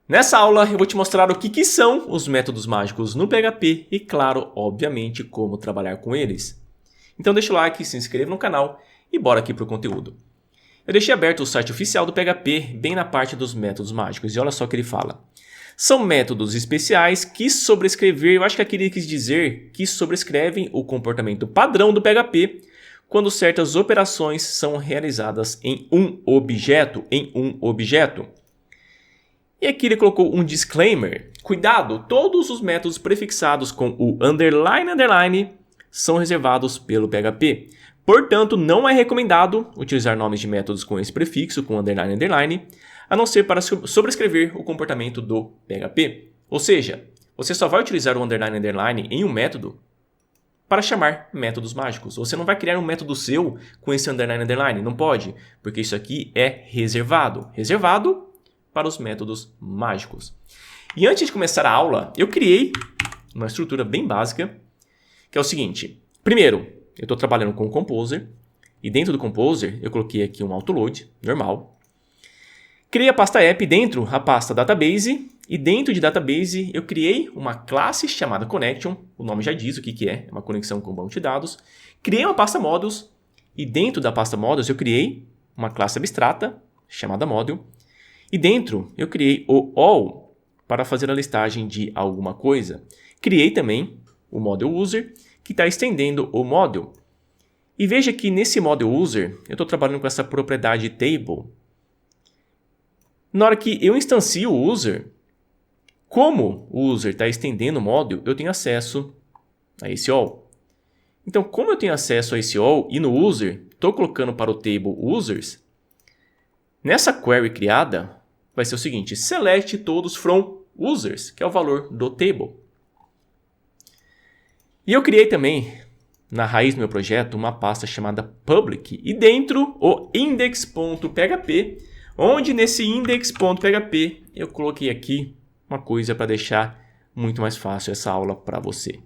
Nessa aula eu vou te mostrar o que são os métodos mágicos no PHP e, claro, obviamente, como trabalhar com eles. Então deixa o like, se inscreva no canal e bora aqui para o conteúdo. Eu deixei aberto o site oficial do PHP bem na parte dos métodos mágicos e olha só o que ele fala. São métodos especiais que sobrescrever, eu acho que aqui ele quis dizer que sobrescrevem o comportamento padrão do PHP quando certas operações são realizadas em um objeto. E aqui ele colocou um disclaimer. Cuidado, todos os métodos prefixados com o underline são reservados pelo PHP. Portanto, não é recomendado utilizar nomes de métodos com esse prefixo, com underline, a não ser para sobrescrever o comportamento do PHP. Ou seja, você só vai utilizar o underline em um método para chamar métodos mágicos. Você não vai criar um método seu com esse underline, não pode, porque isso aqui é reservado para os métodos mágicos. E antes de começar a aula, eu criei uma estrutura bem básica, que é o seguinte. Primeiro, eu estou trabalhando com o Composer, e dentro do Composer eu coloquei aqui um autoload, normal. Criei a pasta app dentro a pasta database, e dentro de database eu criei uma classe chamada connection, o nome já diz o que é uma conexão com o banco de dados. Criei uma pasta modules, e dentro da pasta modules eu criei uma classe abstrata chamada module. E dentro eu criei o all para fazer a listagem de alguma coisa. Criei também o module user que está estendendo o module. E veja que nesse module user eu estou trabalhando com essa propriedade table. Na hora que eu instancio o user, como o user está estendendo o module, eu tenho acesso a esse all. Então, como eu tenho acesso a esse all e no user estou colocando para o table users, nessa query criada, vai ser o seguinte, select todos from users, que é o valor do table. E eu criei também, na raiz do meu projeto, uma pasta chamada public, e dentro o index.php, onde nesse index.php eu coloquei aqui uma coisa para deixar muito mais fácil essa aula para você.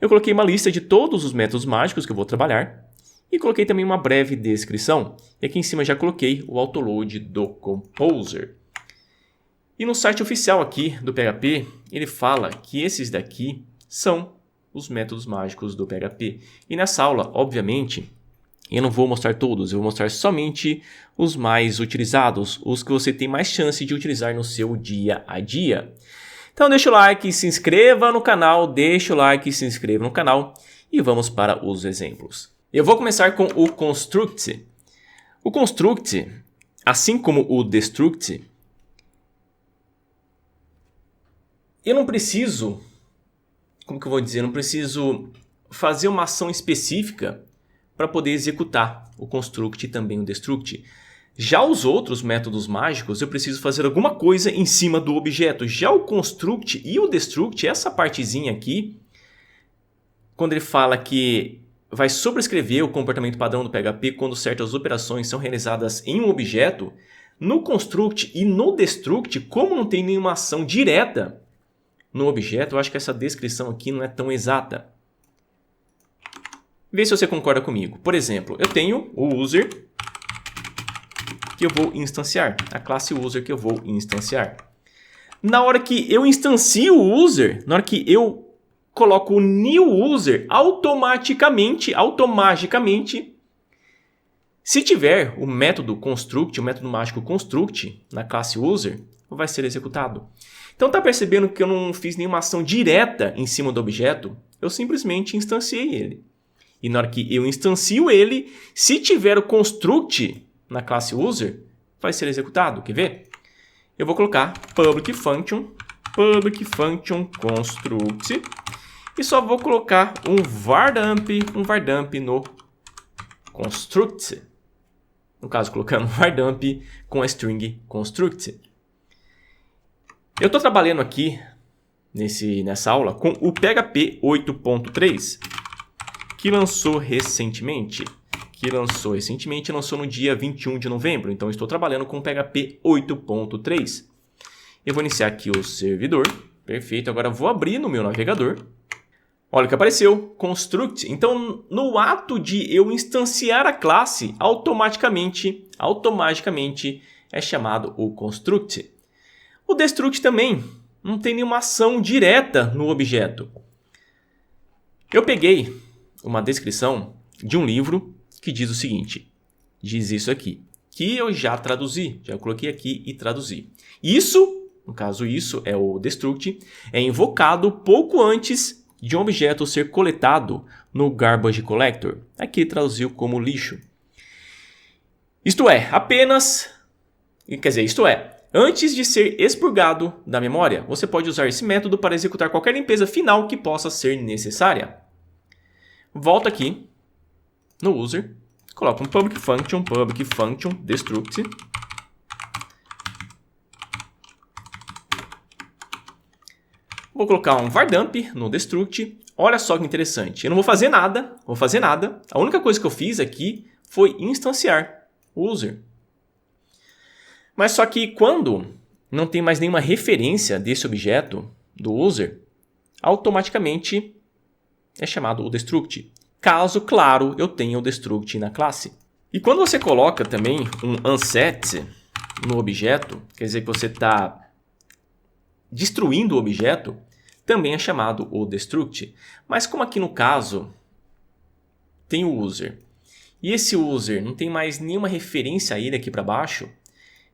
Eu coloquei uma lista de todos os métodos mágicos que eu vou trabalhar, e coloquei também uma breve descrição. E aqui em cima já coloquei o autoload do Composer. E no site oficial aqui do PHP, ele fala que esses daqui são os métodos mágicos do PHP. E nessa aula, obviamente, eu não vou mostrar todos. Eu vou mostrar somente os mais utilizados, os que você tem mais chance de utilizar no seu dia a dia. Então deixa o like, se inscreva no canal, e vamos para os exemplos. Eu vou começar com o construct. O construct, assim como o destruct, eu não preciso, não preciso fazer uma ação específica para poder executar o construct e também o destruct. Já os outros métodos mágicos, eu preciso fazer alguma coisa em cima do objeto. Já o construct e o destruct, essa partezinha aqui, quando ele fala que vai sobrescrever o comportamento padrão do PHP quando certas operações são realizadas em um objeto, no construct e no destruct, como não tem nenhuma ação direta no objeto, eu acho que essa descrição aqui não é tão exata. Vê se você concorda comigo. Por exemplo, eu tenho o user que eu vou instanciar, a classe user que eu vou instanciar. Na hora que eu instancio o user, na hora que eu coloco o new user, automaticamente, se tiver o método construct, o método mágico construct na classe user, vai ser executado. Então tá percebendo que eu não fiz nenhuma ação direta em cima do objeto? Eu simplesmente instanciei ele. E na hora que eu instancio ele, se tiver o construct na classe user, vai ser executado. Quer ver? Eu vou colocar public function construct, e só vou colocar um vardamp no construct. No caso, colocando um vardamp com a string construct. Eu estou trabalhando aqui nessa aula com o PHP 8.3, que lançou recentemente. Lançou no dia 21 de novembro. Então, estou trabalhando com o PHP 8.3. Eu vou iniciar aqui o servidor. Perfeito. Agora, vou abrir no meu navegador. Olha o que apareceu, construct. Então, no ato de eu instanciar a classe, automaticamente é chamado o construct. O destruct também não tem nenhuma ação direta no objeto. Eu peguei uma descrição de um livro que diz o seguinte, diz isso aqui, que eu já traduzi, já coloquei aqui e traduzi. Isso, no caso isso é o destruct, é invocado pouco antes de um objeto ser coletado no garbage collector. Aqui ele traduziu como lixo. Isto é, antes de ser expurgado da memória, você pode usar esse método para executar qualquer limpeza final que possa ser necessária. Volta aqui no user, coloca um public function destruct. Vou colocar um var dump no destruct. Olha só que interessante. Eu não vou fazer nada. A única coisa que eu fiz aqui foi instanciar o user. Mas só que quando não tem mais nenhuma referência desse objeto do user, automaticamente é chamado o destruct. Caso, claro, eu tenha o destruct na classe. E quando você coloca também um unset no objeto, quer dizer que você está destruindo o objeto, também é chamado o destruct. Mas como aqui no caso tem o user, e esse user não tem mais nenhuma referência a ele aqui para baixo,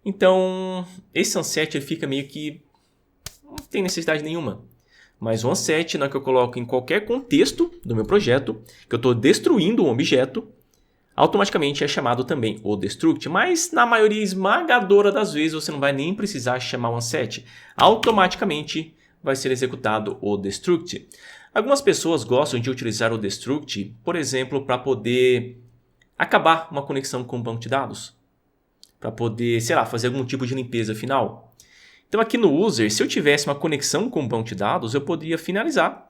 então esse unset ele fica meio que não tem necessidade nenhuma. Mas o unset, na hora que eu coloco em qualquer contexto do meu projeto, que eu estou destruindo um objeto, automaticamente é chamado também o destruct. Mas na maioria esmagadora das vezes você não vai nem precisar chamar o unset. Automaticamente vai ser executado o destruct. Algumas pessoas gostam de utilizar o destruct, por exemplo, para poder acabar uma conexão com o banco de dados. Para poder, sei lá, fazer algum tipo de limpeza final. Então aqui no user, se eu tivesse uma conexão com o banco de dados, eu poderia finalizar.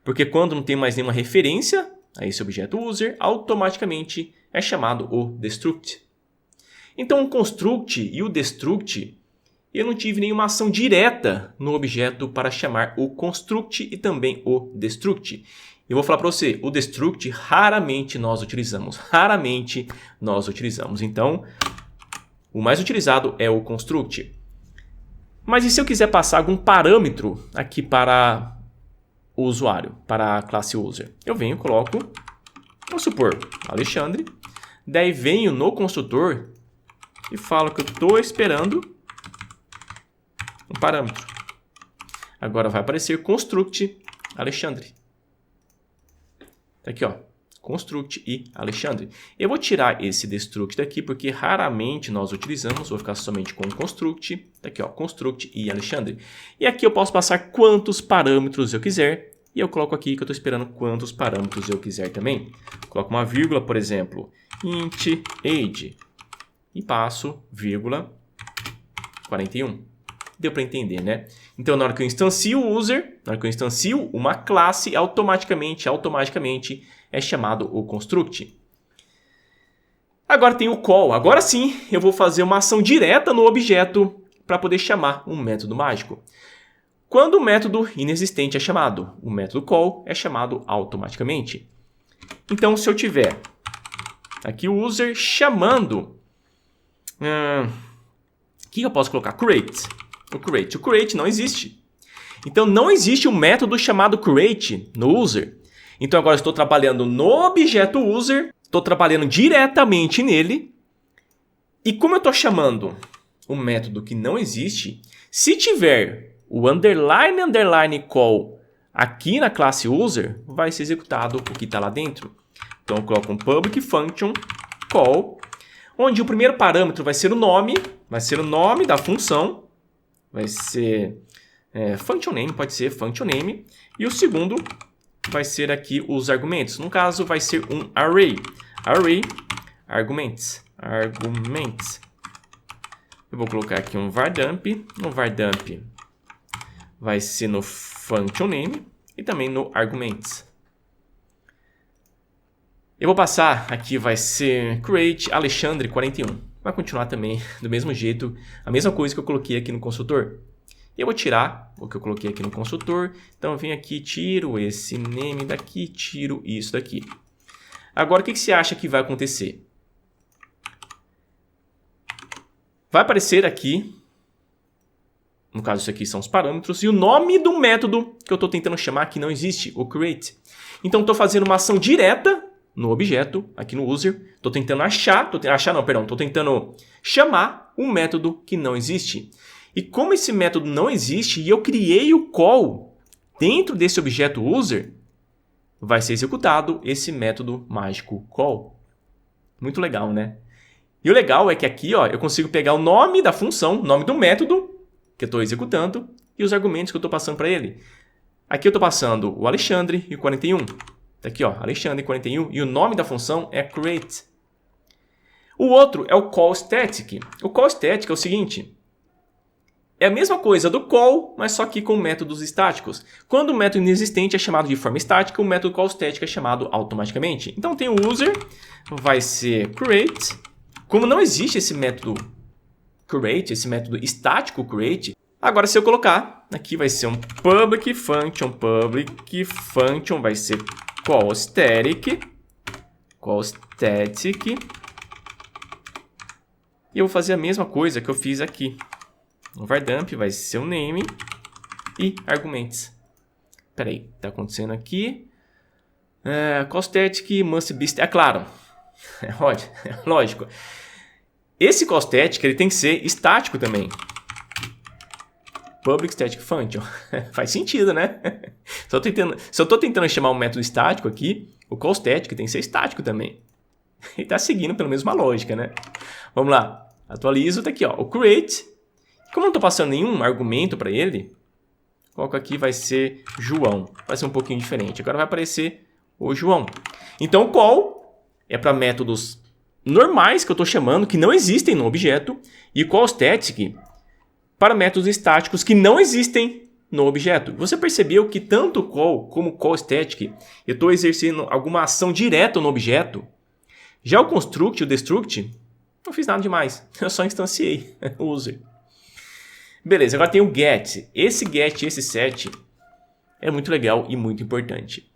Porque quando não tem mais nenhuma referência a esse objeto user, automaticamente é chamado o destruct. Então o construct e o destruct, eu não tive nenhuma ação direta no objeto para chamar o construct e também o destruct. Eu vou falar para você, o destruct raramente nós utilizamos. Então, o mais utilizado é o construct. Mas e se eu quiser passar algum parâmetro aqui para o usuário, para a classe user? Eu venho, coloco, vamos supor, Alexandre. Daí venho no construtor e falo que eu estou esperando um parâmetro. Agora vai aparecer construct Alexandre. Tá aqui, ó, construct e Alexandre. Eu vou tirar esse destruct daqui porque raramente nós utilizamos. Vou ficar somente com construct. Tá aqui, ó, construct e Alexandre. E aqui eu posso passar quantos parâmetros eu quiser. E eu coloco aqui que eu estou esperando quantos parâmetros eu quiser também. Coloco uma vírgula, por exemplo, int age. E passo, vírgula, 41. Deu para entender, né? Então, na hora que eu instancio o user, na hora que eu instancio uma classe, automaticamente é chamado o construct. Agora tem o call. Agora sim, eu vou fazer uma ação direta no objeto para poder chamar um método mágico. Quando o método inexistente é chamado, o método call é chamado automaticamente. Então, se eu tiver aqui o user chamando... o que eu posso colocar? Create. O create não existe. Então, não existe um método chamado create no user. Então, agora estou trabalhando no objeto user, estou trabalhando diretamente nele. E como eu estou chamando um método que não existe, se tiver o underline call aqui na classe user, vai ser executado o que está lá dentro. Então, eu coloco um public function call, onde o primeiro parâmetro vai ser o nome da função. Vai ser function name, pode ser function name. E o segundo vai ser aqui os argumentos. No caso, vai ser um array. Array arguments. Eu vou colocar aqui um var dump. No var dump vai ser no function name e também no arguments. Eu vou passar aqui, vai ser create Alexandre 41. Vai continuar também do mesmo jeito, a mesma coisa que eu coloquei aqui no construtor. E eu vou tirar o que eu coloquei aqui no construtor. Então eu venho aqui, tiro esse name daqui, tiro isso daqui. Agora o que você acha que vai acontecer? Vai aparecer aqui no caso isso aqui são os parâmetros, e o nome do método que eu estou tentando chamar que não existe, o create. Então estou fazendo uma ação direta no objeto, aqui no user, estou tentando estou tentando chamar um método que não existe. E como esse método não existe e eu criei o call dentro desse objeto user, vai ser executado esse método mágico call. Muito legal, né? E o legal é que aqui ó, eu consigo pegar o nome da função, o nome do método que eu estou executando e os argumentos que eu estou passando para ele. Aqui eu estou passando o Alexandre e o 41. Tá aqui, ó, Alexandre 41 e o nome da função é create. O outro é o call static. O call static é o seguinte: é a mesma coisa do call, mas só que com métodos estáticos. Quando o método inexistente é chamado de forma estática, o método call static é chamado automaticamente. Então tem o user, vai ser create. Como não existe esse método create, esse método estático create, agora se eu colocar, aqui vai ser um public function vai ser call static, e eu vou fazer a mesma coisa que eu fiz aqui. O var_dump vai ser o name e arguments. Espera aí, está acontecendo aqui. Call static must be... É claro, é lógico. Esse call static ele tem que ser estático também. Public static function. Faz sentido, né? Se eu estou tentando chamar um método estático aqui, o call static tem que ser estático também. E está seguindo pela mesma lógica, né? Vamos lá. Atualizo, tá aqui, ó, o create. Como eu não estou passando nenhum argumento para ele, coloco aqui, vai ser João. Vai ser um pouquinho diferente. Agora vai aparecer o João. Então o call é para métodos normais que eu estou chamando, que não existem no objeto. E o call static para métodos estáticos que não existem no objeto. Você percebeu que tanto o call como o call static, eu estou exercendo alguma ação direta no objeto. Já o construct e o destruct, não fiz nada demais. Eu só instanciei o user. Beleza, agora tem o get. Esse get e esse set é muito legal e muito importante.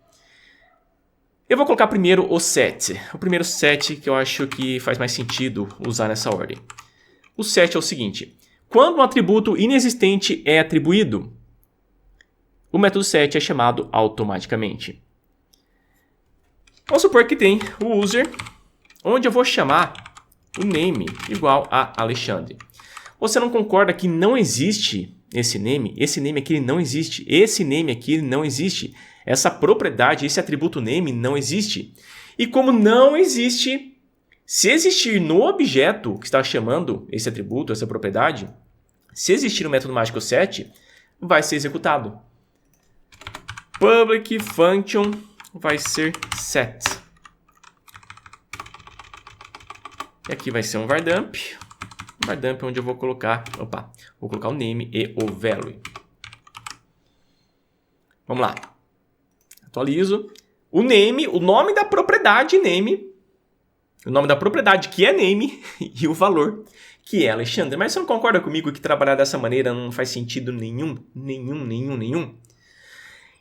Eu vou colocar primeiro o set. O primeiro set que eu acho que faz mais sentido usar nessa ordem. O set é o seguinte: quando um atributo inexistente é atribuído, o método set é chamado automaticamente. Vamos supor que tem o user, onde eu vou chamar o name igual a Alexandre. Você não concorda que não existe esse name? Esse name aqui não existe. Esse name aqui não existe. Essa propriedade, esse atributo name não existe. E como não existe, se existir no objeto que está chamando esse atributo, essa propriedade, se existir no método mágico set, vai ser executado. Public function vai ser set. E aqui vai ser um var_dump. var_dump onde eu vou colocar, vou colocar o name e o value. Vamos lá. Atualizo. O name, o nome da propriedade name, o nome da propriedade que é name e o valor que é Alexandre. Mas você não concorda comigo que trabalhar dessa maneira não faz sentido nenhum?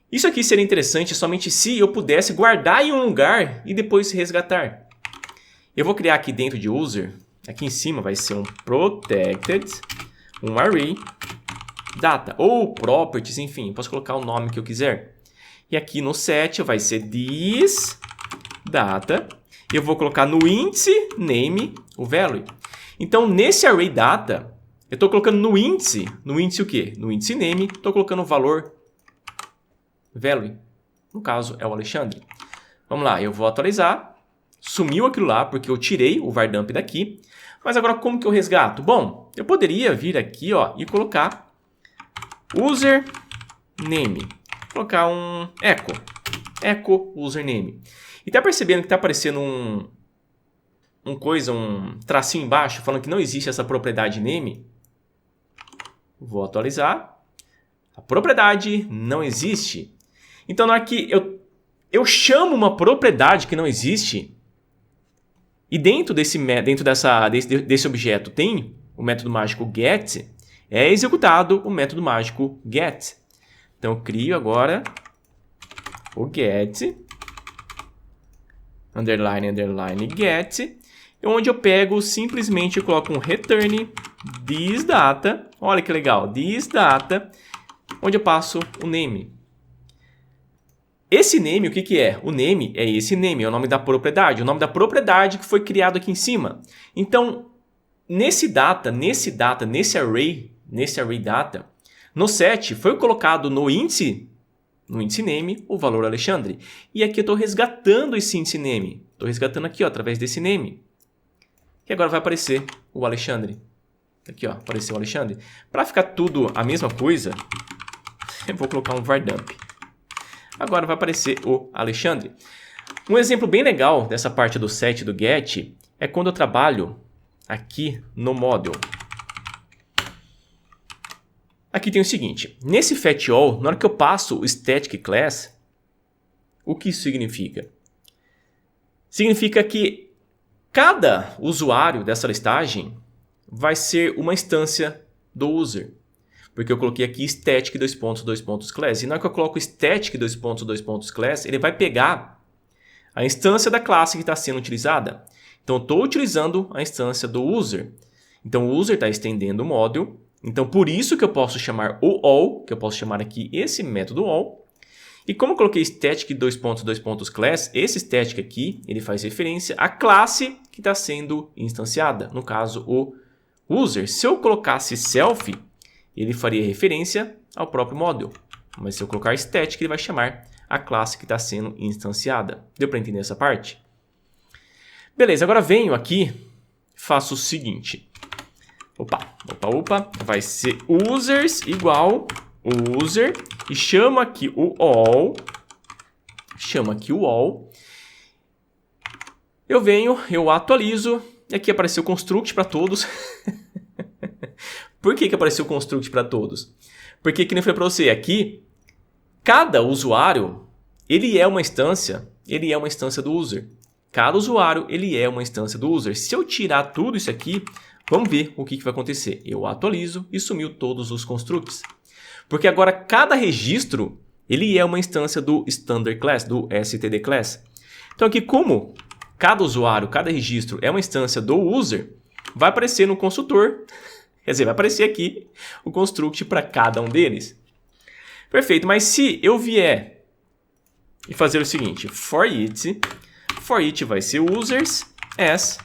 Isso aqui seria interessante somente se eu pudesse guardar em um lugar e depois resgatar. Eu vou criar aqui dentro de user, aqui em cima vai ser um protected, um array, data ou properties, enfim, posso colocar o nome que eu quiser. E aqui no set vai ser this data. Eu vou colocar no índice name o value. Então nesse array data, eu estou colocando no índice o quê? No índice name, estou colocando o valor value. No caso é o Alexandre. Vamos lá, eu vou atualizar. Sumiu aquilo lá porque eu tirei o var_dump daqui. Mas agora como que eu resgato? Bom, eu poderia vir aqui ó, e colocar user name. Colocar um echo username. E tá percebendo que tá aparecendo um tracinho embaixo falando que não existe essa propriedade name? Vou atualizar. A propriedade não existe. Então na hora que eu chamo uma propriedade que não existe, e dentro desse objeto tem o método mágico get, é executado o método mágico get. Então eu crio agora o get, underline get, onde eu pego simplesmente coloco um return this data, olha que legal, this data, onde eu passo o name. Esse name, o que é? O name é esse name, é o nome da propriedade. O nome da propriedade que foi criado aqui em cima. Então, nesse array data, no set foi colocado no índice name, o valor Alexandre. E aqui eu estou resgatando esse índice name. Estou resgatando aqui, ó, através desse name. E agora vai aparecer o Alexandre. Aqui, ó, apareceu o Alexandre. Para ficar tudo a mesma coisa, eu vou colocar um var dump. Agora vai aparecer o Alexandre. Um exemplo bem legal dessa parte do set do get é quando eu trabalho aqui no model. Aqui tem o seguinte, nesse fetchAll, na hora que eu passo o static class, o que isso significa? Significa que cada usuário dessa listagem vai ser uma instância do user. Porque eu coloquei aqui static class. E na hora que eu coloco static class, ele vai pegar a instância da classe que está sendo utilizada. Então, eu estou utilizando a instância do user. Então, o user está estendendo o module. Então, por isso que eu posso chamar o all, que eu posso chamar aqui esse método all. E como eu coloquei static class, esse static aqui, ele faz referência à classe que está sendo instanciada. No caso, o user. Se eu colocasse self, ele faria referência ao próprio module. Mas se eu colocar static, ele vai chamar a classe que está sendo instanciada. Deu para entender essa parte? Beleza, agora venho aqui, faço o seguinte. Opa. Vai ser users igual user e chamo aqui o all. Eu venho, eu atualizo e aqui apareceu construct para todos. Por que apareceu o construct para todos? Porque, como eu falei para você, aqui, cada usuário, ele é uma instância do user. Cada usuário, ele é uma instância do user. Se eu tirar tudo isso aqui, vamos ver o que vai acontecer. Eu atualizo e sumiu todos os constructs. Porque agora, cada registro, ele é uma instância do standard class, do std class. Então, aqui, como cada usuário, cada registro é uma instância do user, vai aparecer no construtor. Quer dizer, vai aparecer aqui o construct para cada um deles. Perfeito, mas se eu vier e fazer o seguinte, for it vai ser users as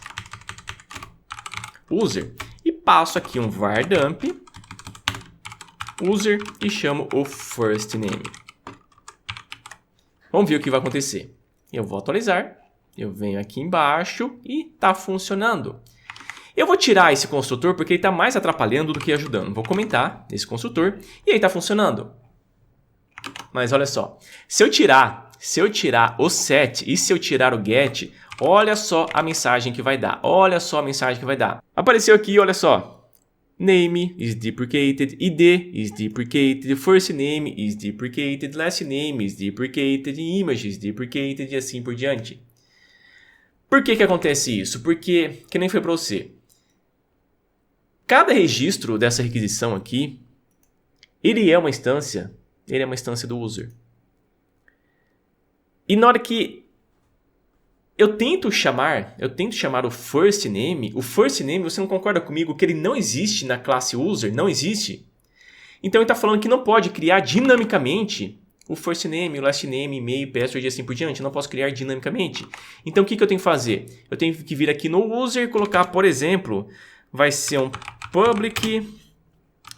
user. E passo aqui um var dump user e chamo o first name. Vamos ver o que vai acontecer. Eu vou atualizar, eu venho aqui embaixo e está funcionando. Eu vou tirar esse construtor porque ele está mais atrapalhando do que ajudando. Vou comentar esse construtor e aí está funcionando. Mas olha só, se eu tirar o set e se eu tirar o get, olha só a mensagem que vai dar. Apareceu aqui, olha só. Name is deprecated, id is deprecated, first name is deprecated, last name is deprecated, image is deprecated e assim por diante. Por que acontece isso? Porque, que nem foi para você, cada registro dessa requisição aqui, ele é uma instância do user. E na hora que eu tento chamar o first name você não concorda comigo que ele não existe na classe user? Não existe? Então ele está falando que não pode criar dinamicamente o first name, o last name, e-mail, password e assim por diante. Eu não posso criar dinamicamente. Então o que eu tenho que fazer? Eu tenho que vir aqui no user e colocar, por exemplo, vai ser um public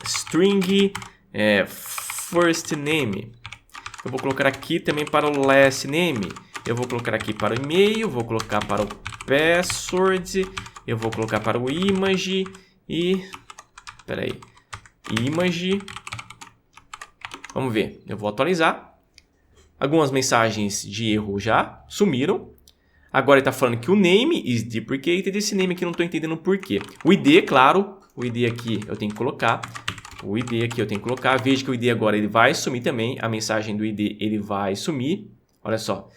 string first name. Eu vou colocar aqui também para o last name. Eu vou colocar aqui para o e-mail, vou colocar para o password, eu vou colocar para o image e... image. Vamos ver, eu vou atualizar. Algumas mensagens de erro já sumiram. Agora ele está falando que o name is deprecated. Esse name aqui eu não estou entendendo por quê. O ID, claro, o ID aqui eu tenho que colocar. Veja que o ID agora ele vai sumir também. A mensagem do ID ele vai sumir. Olha só.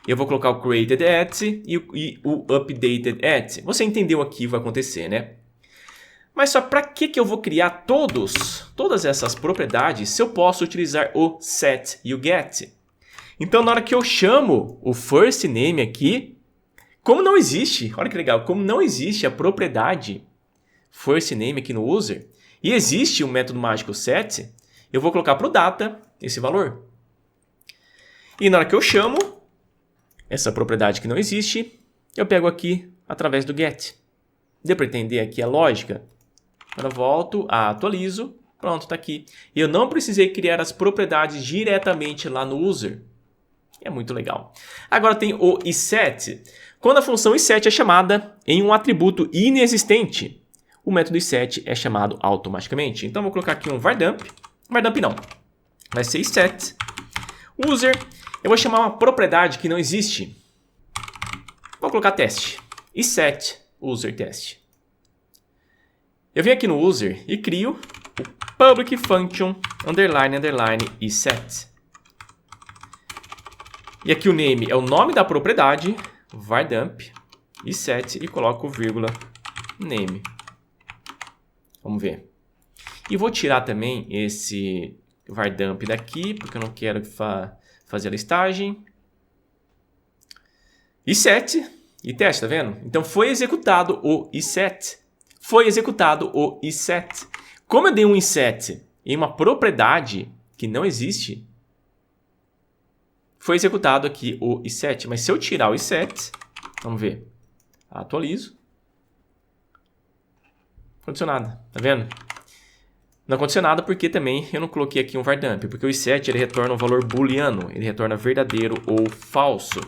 Eu vou colocar o created at e o updated at. Você entendeu aqui o que vai acontecer, né? Mas só para que eu vou criar todas essas propriedades se eu posso utilizar o set e o get? Então, na hora que eu chamo o first name aqui, como não existe, olha que legal, como não existe a propriedade first name aqui no user, e existe um método mágico set, eu vou colocar para o data esse valor. E na hora que eu chamo essa propriedade que não existe, eu pego aqui através do get. Deu para entender aqui a lógica? Agora volto, atualizo, pronto, está aqui. Eu não precisei criar as propriedades diretamente lá no user. É muito legal. Agora tem o iset. Quando a função iset é chamada em um atributo inexistente, o método iset é chamado automaticamente. Então vou colocar aqui um vardump. Vardump não. Vai ser iset. User. Eu vou chamar uma propriedade que não existe. Vou colocar teste. Iset user test. Eu venho aqui no user e crio o public function underline iset. E aqui o name é o nome da propriedade, vardump iset, e coloco vírgula name. Vamos ver. E vou tirar também esse vardump daqui, porque eu não quero fazer a listagem. Iset e teste, tá vendo? Então foi executado o iset. Foi executado o iset. Como eu dei um iset em uma propriedade que não existe, foi executado aqui o iset. Mas se eu tirar o iset, vamos ver. Atualizo. Não aconteceu nada, tá vendo? Não aconteceu nada porque também eu não coloquei aqui um vardump, porque o iset ele retorna um valor booleano, ele retorna verdadeiro ou falso.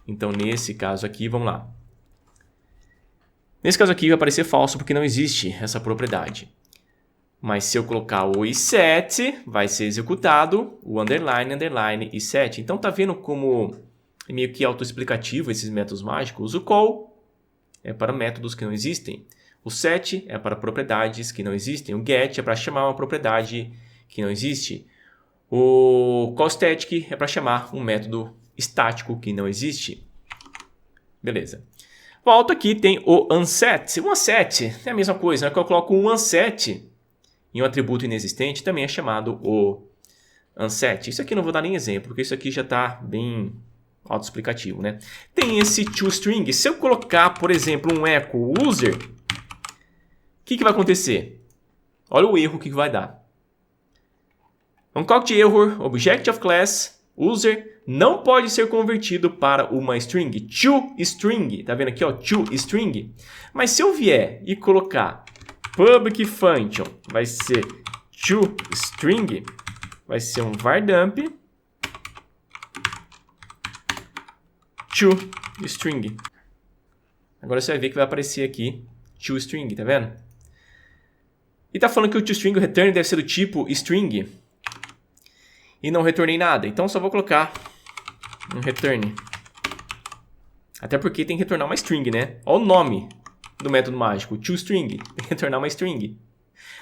Então nesse caso aqui, vamos lá. Nesse caso aqui vai aparecer falso porque não existe essa propriedade. Mas se eu colocar o iset, vai ser executado o underline iset. Então tá vendo como é meio que autoexplicativo esses métodos mágicos? O call é para métodos que não existem. O set é para propriedades que não existem. O get é para chamar uma propriedade que não existe. O callStatic é para chamar um método estático que não existe. Beleza. Volto aqui, tem o unset. O unset é a mesma coisa, né? Que eu coloco um unset em um atributo inexistente, também é chamado o unset. Isso aqui eu não vou dar nem exemplo, porque isso aqui já está bem autoexplicativo, né? Tem esse toString. Se eu colocar, por exemplo, um echo user, o que vai acontecer? Olha o erro que vai dar. Concact error, object of class, user, não pode ser convertido para uma string. ToString, tá vendo aqui, ó, ToString. Mas se eu vier e colocar public function, vai ser ToString, vai ser um vardump ToString. Agora você vai ver que vai aparecer aqui ToString, tá vendo? E tá falando que o ToString, o return deve ser do tipo string. E não retornei nada. Então só vou colocar um return. Até porque tem que retornar uma string, né? Olha o nome do método mágico, toString. Tem que retornar uma string.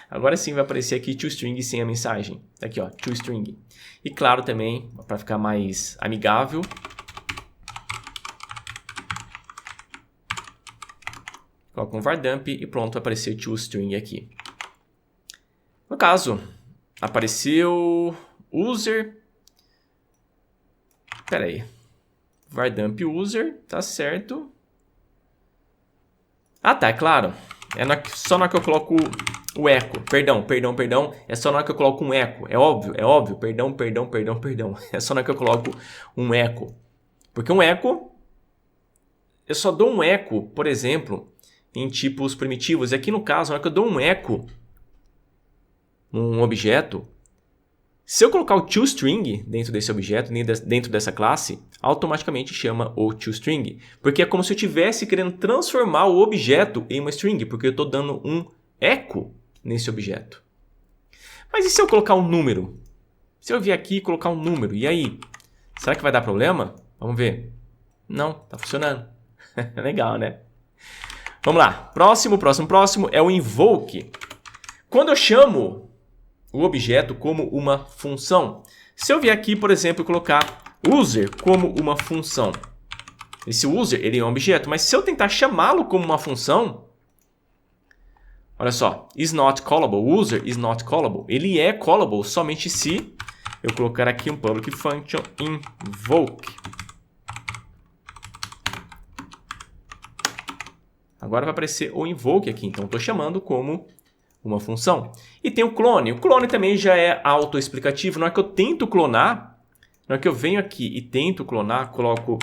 Agora sim vai aparecer aqui toString sem a mensagem. Tá aqui, ó, toString. E claro também, para ficar mais amigável, coloco um vardump e pronto, vai aparecer toString aqui. No caso, apareceu user. Espera aí. Vardump user, tá certo. Ah, tá, é claro. Só na hora que eu coloco o echo. Perdão. É só na hora que eu coloco um echo. É óbvio. Perdão. É só na hora que eu coloco um echo. Porque um echo, eu só dou um echo, por exemplo, em tipos primitivos. E aqui no caso, na hora que eu dou um echo num objeto, se eu colocar o toString dentro desse objeto, dentro dessa classe, automaticamente chama o toString. Porque é como se eu estivesse querendo transformar o objeto em uma string, porque eu estou dando um echo nesse objeto. Mas e se eu colocar um número? Se eu vir aqui e colocar um número, e aí? Será que vai dar problema? Vamos ver. Não, está funcionando. Legal, né? Vamos lá. Próximo é o invoke. Quando eu chamo o objeto como uma função. Se eu vier aqui, por exemplo, colocar user como uma função. Esse user ele é um objeto, mas se eu tentar chamá-lo como uma função, olha só, is not callable, user is not callable. Ele é callable somente se eu colocar aqui um public function invoke. Agora vai aparecer o invoke aqui, então estou chamando como uma função. E tem o clone. O clone também já é autoexplicativo. Na hora que eu tento clonar, na hora que eu venho aqui e tento clonar, coloco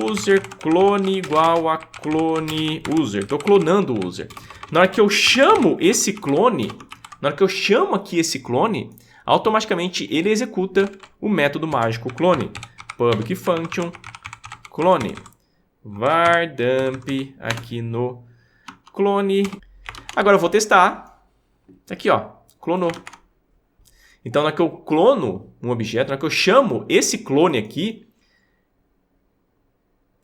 user clone igual a clone user. Estou clonando o user. Na hora que eu chamo esse clone, na hora que eu chamo aqui esse clone, automaticamente ele executa o método mágico clone. Public function clone. Var dump aqui no clone. Agora eu vou testar. Aqui, ó, clonou. Então, na hora que eu clono um objeto, na hora que eu chamo esse clone aqui,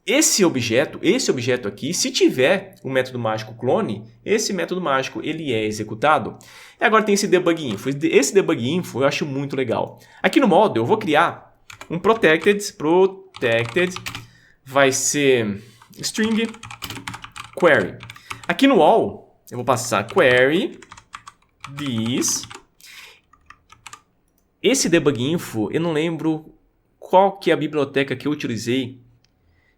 esse objeto aqui, se tiver o método mágico clone, esse método mágico ele é executado. E agora tem esse debug info. Esse debug info eu acho muito legal. Aqui no model eu vou criar um protected, vai ser string query. Aqui no all eu vou passar query this. Esse debug info, eu não lembro qual que é a biblioteca que eu utilizei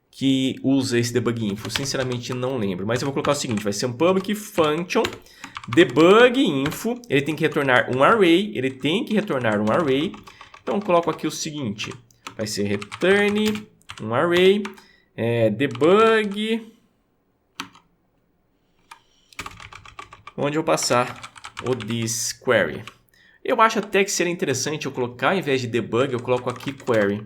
que usa esse debug info. Sinceramente, não lembro. Mas eu vou colocar o seguinte, vai ser um public function debug info. Ele tem que retornar um array. Então, eu coloco aqui o seguinte. Vai ser return um array debug, onde eu vou passar o this query. Eu acho até que seria interessante eu colocar, ao invés de debug, eu coloco aqui query.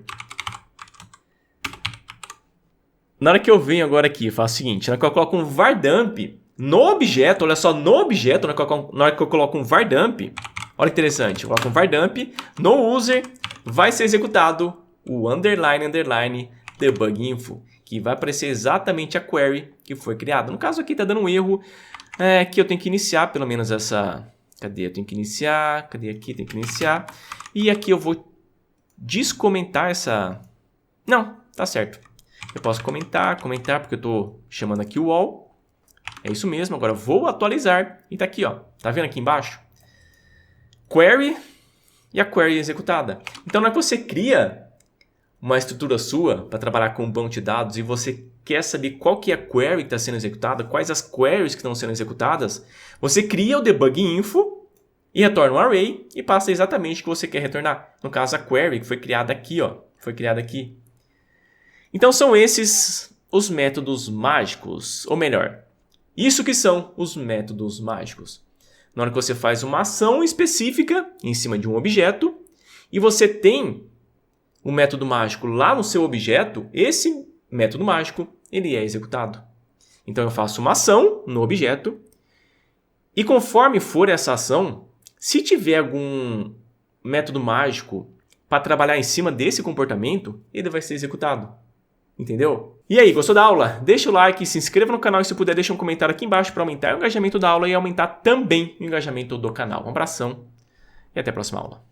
Na hora que eu venho agora aqui, eu faço o seguinte, na hora que eu coloco um var dump no objeto, olha só, no objeto, na hora que eu coloco um var dump, olha que interessante, eu coloco um var dump, no user vai ser executado o underline debug info, que vai aparecer exatamente a query que foi criada. No caso aqui está dando um erro, que eu tenho que iniciar pelo menos essa... Cadê? Eu tenho que iniciar. Cadê aqui? Tem que iniciar. E aqui eu vou descomentar essa... Não, tá certo. Eu posso comentar porque eu estou chamando aqui o all. É isso mesmo. Agora eu vou atualizar. E tá aqui, ó. Tá vendo aqui embaixo? Query e a query executada. Então, na hora que você cria uma estrutura sua para trabalhar com um banco de dados e você quer saber qual que é a query que está sendo executada, quais as queries que estão sendo executadas, você cria o debug info e retorna um array e passa exatamente o que você quer retornar. No caso, a query que foi criada aqui, ó, foi criada aqui. Então, são esses os métodos mágicos, ou melhor, isso que são os métodos mágicos. Na hora que você faz uma ação específica em cima de um objeto e você tem o método mágico lá no seu objeto, esse método mágico ele é executado. Então eu faço uma ação no objeto e conforme for essa ação, se tiver algum método mágico para trabalhar em cima desse comportamento, ele vai ser executado. Entendeu? E aí, gostou da aula? Deixa o like, se inscreva no canal e se puder deixa um comentário aqui embaixo para aumentar o engajamento da aula e aumentar também o engajamento do canal. Um abração e até a próxima aula.